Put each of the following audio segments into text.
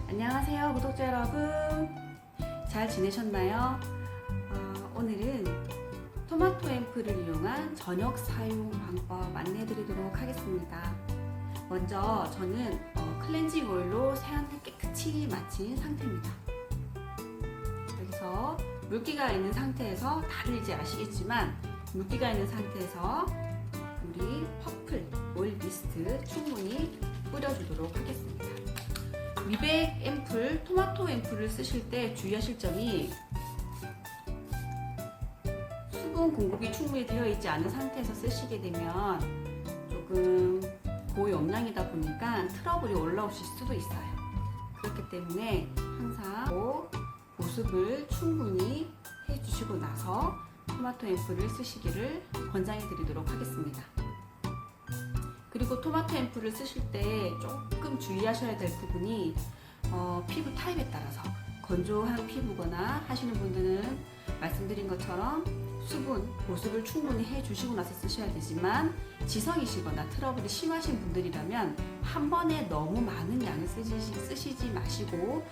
안녕하세요, 구독자 여러분. 잘 지내셨나요? 오늘은 토마토 앰플을 이용한 저녁 사용 방법 안내해 드리도록 하겠습니다. 먼저 저는 클렌징 오일로 세안을 깨끗이 마친 상태입니다. 여기서 물기가 있는 상태에서 다들 이제 아시겠지만, 물기가 있는 상태에서 우리 퍼플 오일 미스트 충분히 뿌려주도록 하겠습니다. 미백 앰플, 토마토 앰플을 쓰실 때 주의하실 점이, 수분 공급이 충분히 되어 있지 않은 상태에서 쓰시게 되면 조금 고용량이다 보니까 트러블이 올라오실 수도 있어요. 그렇기 때문에 항상 보습을 충분히 해주시고 나서 토마토 앰플을 쓰시기를 권장해 드리도록 하겠습니다. 그리고 토마토 앰플을 쓰실 때 조금 주의하셔야 될 부분이, 피부 타입에 따라서 건조한 피부거나 하시는 분들은 말씀드린 것처럼 수분, 보습을 충분히 해주시고 나서 쓰셔야 되지만, 지성이시거나 트러블이 심하신 분들이라면 한 번에 너무 많은 양을 쓰시지 마시고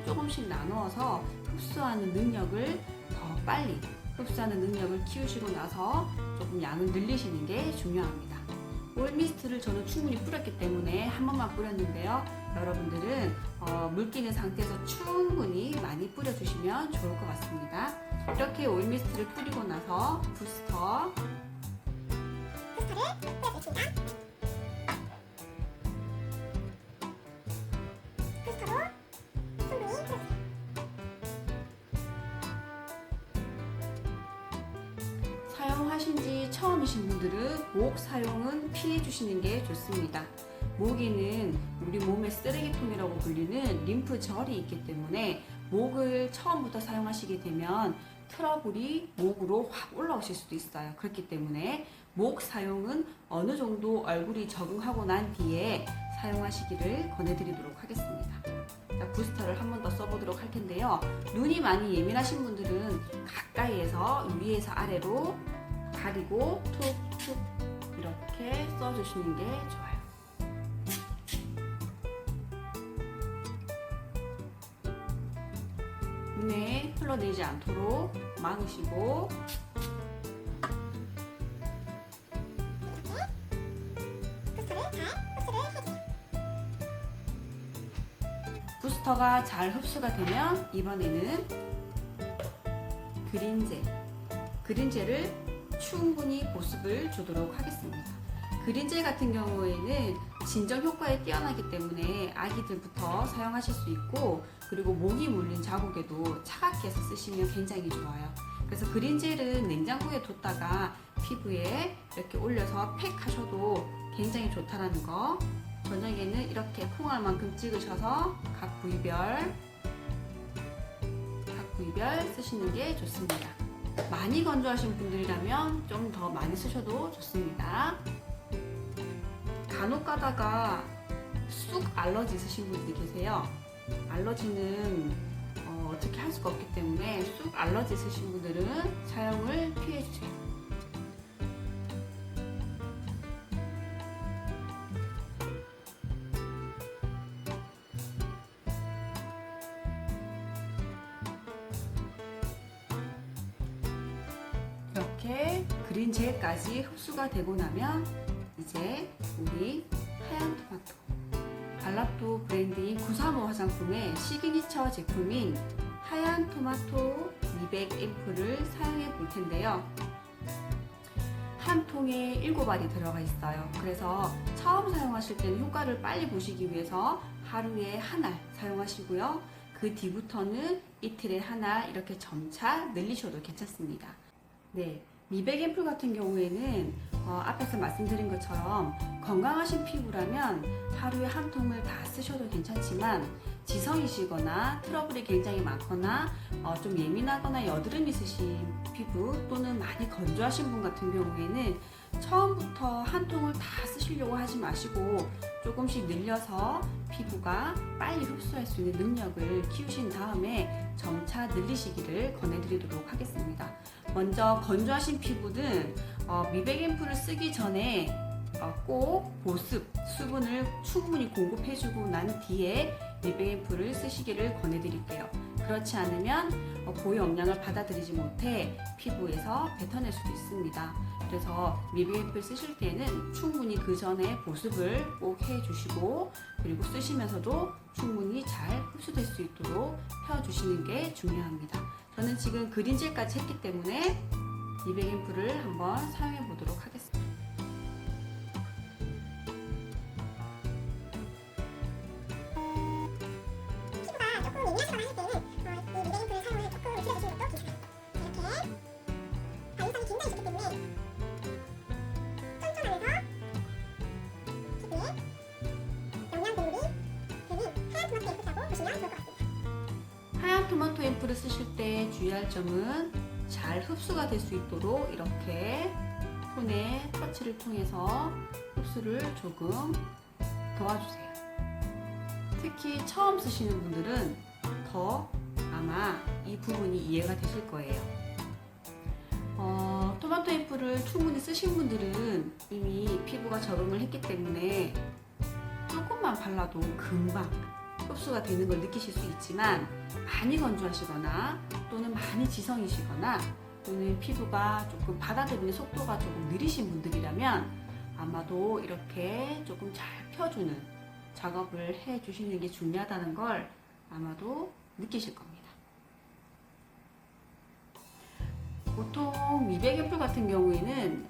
조금씩 나누어서 흡수하는 능력을 더 빨리 흡수하는 능력을 키우시고 나서 조금 양을 늘리시는 게 중요합니다. 오일 미스트를 저는 충분히 뿌렸기 때문에 한 번만 뿌렸는데요. 여러분들은 물기 있는 상태에서 충분히 많이 뿌려주시면 좋을 것 같습니다. 이렇게 오일 미스트를 뿌리고 나서 부스터를 뿌려주겠습니다. 부스터로 충분히 뿌려주세요. 사용하신 지 처음이신 분들은 목 사용은 피해 주시는 게 좋습니다. 목에는 우리 몸의 쓰레기통이라고 불리는 림프절이 있기 때문에 목을 처음부터 사용하시게 되면 트러블이 목으로 확 올라오실 수도 있어요. 그렇기 때문에 목 사용은 어느 정도 얼굴이 적응하고 난 뒤에 사용하시기를 권해드리도록 하겠습니다. 자, 부스터를 한 번 더 써보도록 할 텐데요. 눈이 많이 예민하신 분들은 가까이에서 위에서 아래로 가리고 툭툭 이렇게 써주시는 게 좋아요. 눈에 흘러내리지 않도록 막으시고, 부스터가 잘 흡수가 되면 이번에는 그린젤을 충분히 보습을 주도록 하겠습니다. 그린젤 같은 경우에는 진정 효과에 뛰어나기 때문에 아기들부터 사용하실 수 있고, 그리고 모기 물린 자국에도 차갑게 해서 쓰시면 굉장히 좋아요. 그래서 그린젤은 냉장고에 뒀다가 피부에 이렇게 올려서 팩 하셔도 굉장히 좋다라는 거, 저녁에는 이렇게 콩알만큼 찍으셔서 각 부위별 쓰시는 게 좋습니다. 많이 건조하신 분들이라면 좀 더 많이 쓰셔도 좋습니다. 간혹 가다가 쑥 알러지 있으신 분들이 계세요. 알러지는 어떻게 할 수가 없기 때문에 쑥 알러지 있으신 분들은 사용을 피해 주세요. 이렇게 그린젤까지 흡수가 되고 나면 이제 우리 하얀 토마토, 발라또 브랜드인 935 화장품의 시그니처 제품인 하얀 토마토 미백 앰플을 사용해 볼 텐데요. 한 통에 7알이 들어가 있어요. 그래서 처음 사용하실 때는 효과를 빨리 보시기 위해서 하루에 한 알 사용하시고요. 그 뒤부터는 이틀에 한 알 이렇게 점차 늘리셔도 괜찮습니다. 네, 미백 앰플 같은 경우에는 앞에서 말씀드린 것처럼 건강하신 피부라면 하루에 한 통을 다 쓰셔도 괜찮지만, 지성이시거나 트러블이 굉장히 많거나 좀 예민하거나 여드름 있으신 피부 또는 많이 건조하신 분 같은 경우에는 처음부터 한 통을 다 쓰시려고 하지 마시고 조금씩 늘려서 피부가 빨리 흡수할 수 있는 능력을 키우신 다음에 점차 늘리시기를 권해드리도록 하겠습니다. 먼저 건조하신 피부는 미백 앰플을 쓰기 전에 꼭 보습, 수분을 충분히 공급해주고 난 뒤에 밀백 앰플을 쓰시기를 권해드릴게요. 그렇지 않으면 고영양을 받아들이지 못해 피부에서 뱉어낼 수도 있습니다. 그래서 밀백 앰플 쓰실 때는 충분히 그 전에 보습을 꼭 해주시고, 그리고 쓰시면서도 충분히 잘 흡수될 수 있도록 펴주시는 게 중요합니다. 저는 지금 그린젤까지 했기 때문에 밀백 앰플을 한번 사용해 보도록 하겠습니다. 하얀 토마토 앰플을 쓰실 때 주의할 점은 잘 흡수가 될 수 있도록 이렇게 손에 터치를 통해서 흡수를 조금 도와주세요. 특히 처음 쓰시는 분들은 더 아마 이 부분이 이해가 되실 거예요. 토마토 앰플을 충분히 쓰신 분들은 이미 피부가 적응을 했기 때문에 조금만 발라도 금방 흡수가 되는 걸 느끼실 수 있지만, 많이 건조하시거나 또는 많이 지성이시거나 또는 피부가 조금 받아들이는 속도가 조금 느리신 분들이라면 아마도 이렇게 조금 잘 펴주는 작업을 해 주시는 게 중요하다는 걸 아마도 느끼실 겁니다. 보통 밀백 앰플 같은 경우에는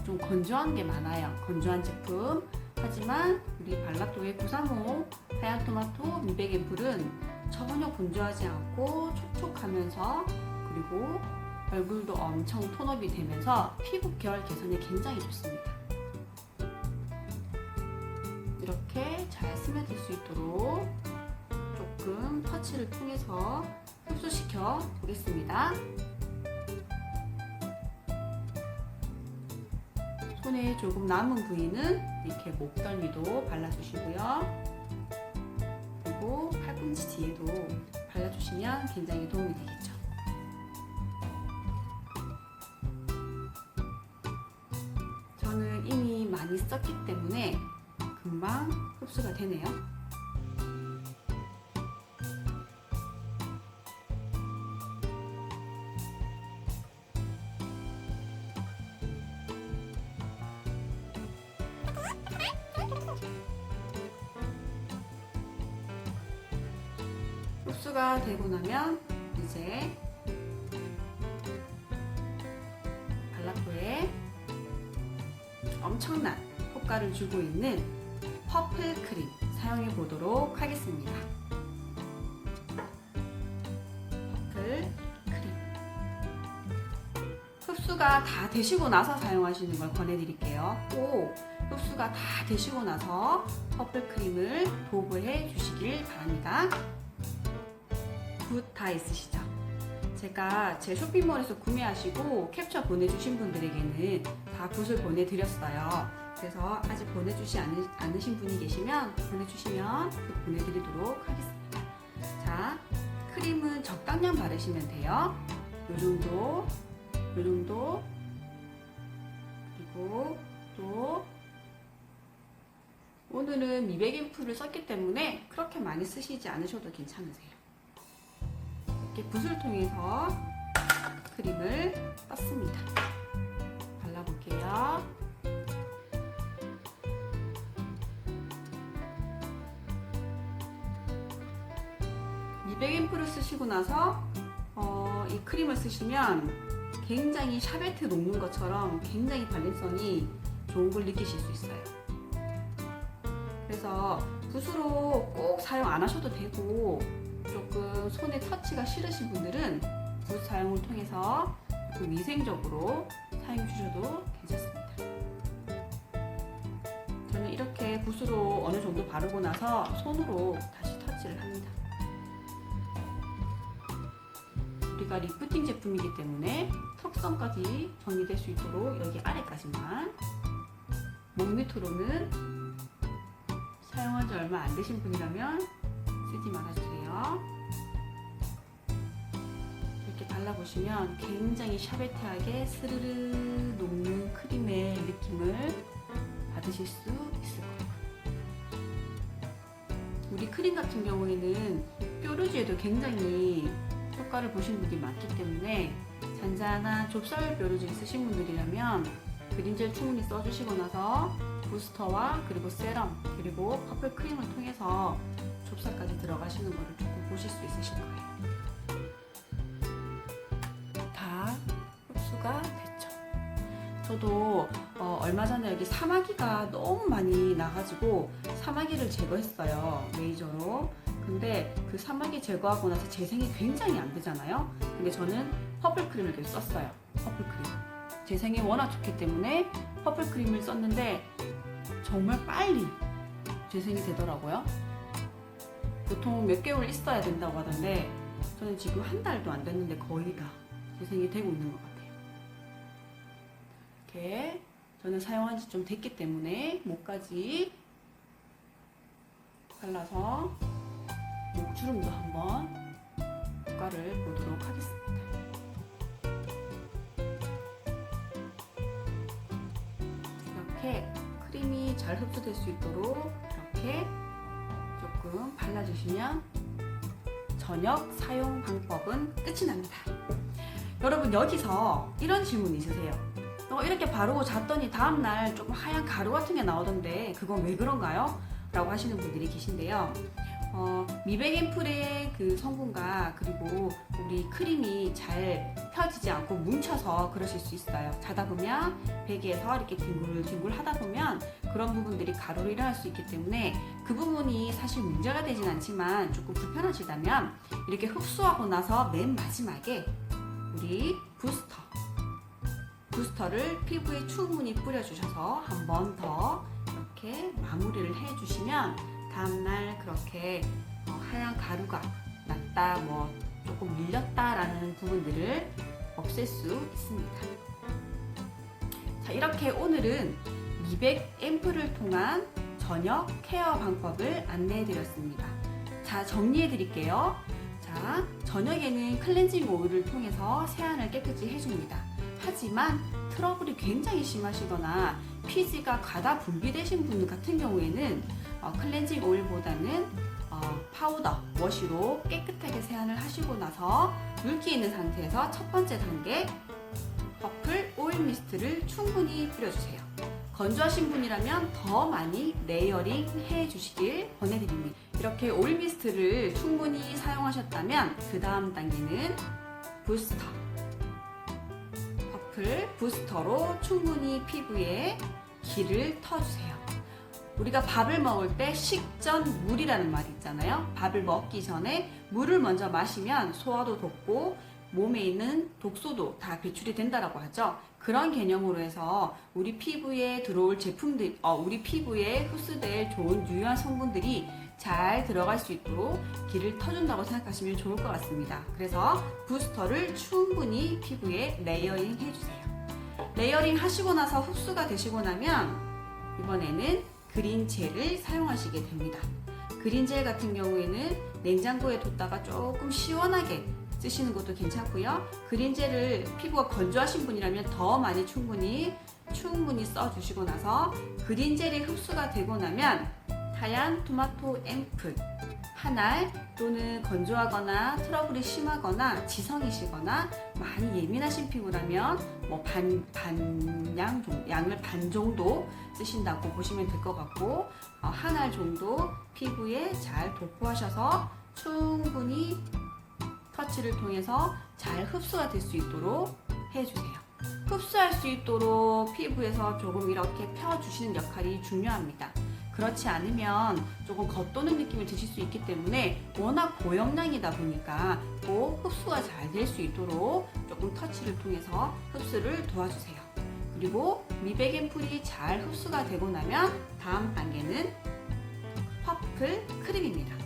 좀 건조한 게 많아요. 건조한 제품. 하지만 우리 발라토의 935 하얀 토마토 밀백 앰플은 전혀 건조하지 않고 촉촉하면서, 그리고 얼굴도 엄청 톤업이 되면서 피부 결 개선에 굉장히 좋습니다. 이렇게 잘 스며들 수 있도록 조금 터치를 통해서 흡수시켜 보겠습니다. 손에 조금 남은 부위는 이렇게 목덜미도 발라주시고요. 그리고 팔꿈치 뒤에도 발라주시면 굉장히 도움이 되겠죠. 저는 이미 많이 썼기 때문에 금방 흡수가 되네요. 흡수가 되고 나면 이제 발라토에 엄청난 효과를 주고 있는 퍼플 크림 사용해 보도록 하겠습니다. 퍼플 크림. 흡수가 다 되시고 나서 사용하시는 걸 권해드릴게요. 꼭 흡수가 다 되시고 나서 퍼플 크림을 도구해 주시길 바랍니다. 붓 다 있으시죠? 제가 제 쇼핑몰에서 구매하시고 캡처 보내주신 분들에게는 다 붓을 보내드렸어요. 그래서 아직 보내주지 않으신 분이 계시면 보내주시면 붓 보내드리도록 하겠습니다. 자, 크림은 적당량 바르시면 돼요. 요 정도, 그리고 또 오늘은 밀백 앰플을 썼기 때문에 그렇게 많이 쓰시지 않으셔도 괜찮으세요. 이렇게 붓을 통해서 크림을 떴습니다. 발라볼게요. 밀백 앰플을 쓰시고 나서 이 크림을 쓰시면 굉장히 샤베트 녹는 것처럼 굉장히 발림성이 좋은 걸 느끼실 수 있어요. 그래서 붓으로 꼭 사용 안 하셔도 되고, 조금 손에 터치가 싫으신 분들은 붓 사용을 통해서 조금 위생적으로 사용해 주셔도 괜찮습니다. 저는 이렇게 붓으로 어느 정도 바르고 나서 손으로 다시 터치를 합니다. 우리가 리프팅 제품이기 때문에 턱선까지 정리될 수 있도록 여기 아래까지만, 목 밑으로는 사용한 지 얼마 안 되신 분이라면 쓰지 말아주세요. 이렇게 발라보시면 굉장히 샤베트하게 스르르 녹는 크림의 느낌을 받으실 수 있을 거예요. 우리 크림 같은 경우에는 뾰루지에도 굉장히 효과를 보신 분들이 많기 때문에 잔잔한 좁쌀 뾰루지 있으신 분들이라면 그린젤 충분히 써주시고 나서 부스터와 그리고 세럼 그리고 퍼플 크림을 통해서 좁쌀까지 들어가시는 거를 조금 보실 수 있으실 거예요. 다 흡수가 됐죠. 저도 얼마 전에 여기 사마귀가 너무 많이 나가지고 사마귀를 제거했어요, 레이저로. 근데 그 사마귀 제거하고 나서 재생이 굉장히 안 되잖아요. 근데 저는 퍼플 크림을 계속 썼어요. 퍼플 크림. 재생이 워낙 좋기 때문에 퍼플 크림을 썼는데 정말 빨리 재생이 되더라고요. 보통 몇 개월 있어야 된다고 하던데 저는 지금 한 달도 안 됐는데 거의 다 재생이 되고 있는 것 같아요. 이렇게 저는 사용한 지 좀 됐기 때문에 목까지 발라서 목주름도 한번 효과를 보도록 하겠습니다. 이렇게 크림이 잘 흡수될 수 있도록 이렇게 조금 발라주시면 저녁 사용 방법은 끝이 납니다. 여러분, 여기서 이런 질문 있으세요? 이렇게 바르고 잤더니 다음날 조금 하얀 가루 같은 게 나오던데 그건 왜 그런가요? 라고 하시는 분들이 계신데요. 미백 앰플의 그 성분과 그리고 우리 크림이 잘 펴지지 않고 뭉쳐서 그러실 수 있어요. 자다 보면 베개에서 이렇게 뒹굴뒹굴 하다 보면 그런 부분들이 가루로 일어날 수 있기 때문에 그 부분이 사실 문제가 되진 않지만 조금 불편하시다면 이렇게 흡수하고 나서 맨 마지막에 우리 부스터를 피부에 충분히 뿌려주셔서 한 번 더 이렇게 마무리를 해주시면 다음날 그렇게 하얀 가루가 났다, 뭐 조금 밀렸다라는 부분들을 없앨 수 있습니다. 자, 이렇게 오늘은 미백 앰플을 통한 저녁 케어 방법을 안내해 드렸습니다. 자, 정리해 드릴게요. 자, 저녁에는 클렌징 오일을 통해서 세안을 깨끗이 해줍니다. 하지만 트러블이 굉장히 심하시거나 피지가 과다 분비되신 분 같은 경우에는 클렌징 오일보다는 파우더, 워시로 깨끗하게 세안을 하시고 나서 물기 있는 상태에서 첫 번째 단계 퍼플 오일 미스트를 충분히 뿌려주세요. 건조하신 분이라면 더 많이 레이어링 해주시길 권해드립니다. 이렇게 오일 미스트를 충분히 사용하셨다면 그 다음 단계는 부스터. 퍼플 부스터로 충분히 피부에 기를 터주세요. 우리가 밥을 먹을 때 식전 물이라는 말이 있잖아요. 밥을 먹기 전에 물을 먼저 마시면 소화도 돋고 몸에 있는 독소도 다 배출이 된다라고 하죠. 그런 개념으로 해서 우리 피부에 들어올 제품들, 우리 피부에 흡수될 좋은 유효한 성분들이 잘 들어갈 수 있도록 기를 터준다고 생각하시면 좋을 것 같습니다. 그래서 부스터를 충분히 피부에 레이어링 해주세요. 레이어링 하시고 나서 흡수가 되시고 나면 이번에는 그린젤을 사용하시게 됩니다. 그린젤 같은 경우에는 냉장고에 뒀다가 조금 시원하게 쓰시는 것도 괜찮고요. 그린젤을 피부가 건조하신 분이라면 더 많이 충분히 써주시고 나서 그린젤이 흡수가 되고 나면 하얀 토마토 앰플 한 알, 또는 건조하거나 트러블이 심하거나 지성이시거나 많이 예민하신 피부라면 뭐 양을 반 정도 쓰신다고 보시면 될 것 같고, 한 알 정도 피부에 잘 도포하셔서 충분히 터치를 통해서 잘 흡수가 될 수 있도록 해주세요. 흡수할 수 있도록 피부에서 조금 이렇게 펴주시는 역할이 중요합니다. 그렇지 않으면 조금 겉도는 느낌을 드실 수 있기 때문에 워낙 고영양이다 보니까 꼭 흡수가 잘 될 수 있도록 조금 터치를 통해서 흡수를 도와주세요. 그리고 미백 앰플이 잘 흡수가 되고 나면 다음 단계는 퍼플 크림입니다.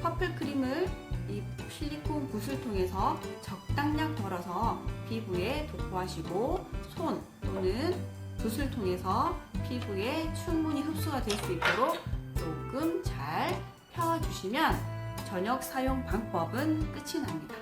퍼플 크림을 이 실리콘 붓을 통해서 적당량 덜어서 피부에 도포하시고 손 또는 붓을 통해서 피부에 충분히 흡수가 될 수 있도록 조금 잘 펴주시면 저녁 사용 방법은 끝이 납니다.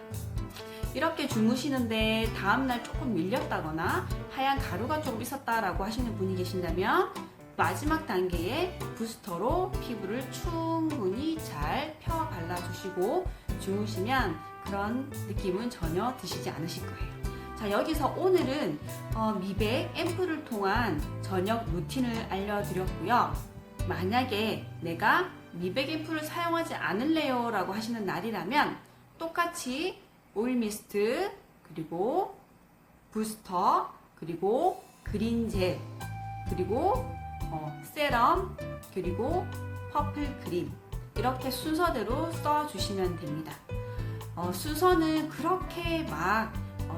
이렇게 주무시는데 다음날 조금 밀렸다거나 하얀 가루가 조금 있었다라고 하시는 분이 계신다면 마지막 단계의 부스터로 피부를 충분히 잘 펴 발라주시고 주무시면 그런 느낌은 전혀 드시지 않으실 거예요. 자, 여기서 오늘은 미백 앰플을 통한 저녁 루틴을 알려드렸고요. 만약에 내가 미백 앰플을 사용하지 않을래요 라고 하시는 날이라면 똑같이 오일 미스트, 그리고 부스터, 그리고 그린 젤, 그리고 세럼, 그리고 퍼플 크림, 이렇게 순서대로 써주시면 됩니다. 순서는 그렇게 막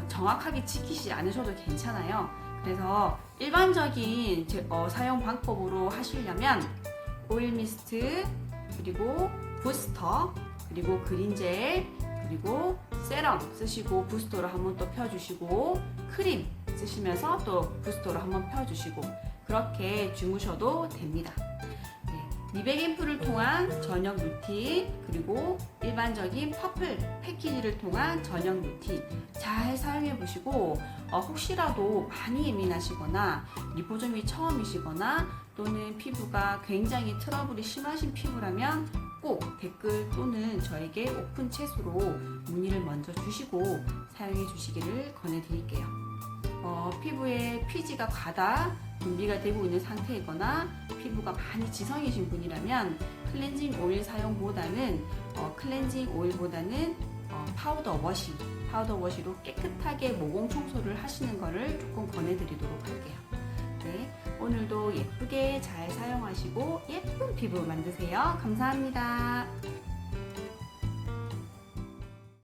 정확하게 지키지 않으셔도 괜찮아요. 그래서 일반적인 사용 방법으로 하시려면 오일 미스트, 그리고 부스터, 그리고 그린 젤, 그리고 세럼 쓰시고 부스터로 한번 또 펴주시고, 크림 쓰시면서 또 부스터로 한번 펴주시고, 그렇게 주무셔도 됩니다. 미백 앰플을 통한 저녁 루틴, 그리고 일반적인 퍼플 패키지를 통한 저녁 루틴 잘 사용해 보시고, 혹시라도 많이 예민하시거나 리포점이 처음이시거나 또는 피부가 굉장히 트러블이 심하신 피부라면 꼭 댓글 또는 저에게 오픈 챗으로 문의를 먼저 주시고 사용해 주시기를 권해드릴게요. 피부에 피지가 과다 분비가 되고 있는 상태이거나 피부가 많이 지성이신 분이라면 클렌징 오일 사용보다는 파우더 워시로 깨끗하게 모공 청소를 하시는 것을 조금 권해드리도록 할게요. 네, 오늘도 예쁘게 잘 사용하시고 예쁜 피부 만드세요. 감사합니다.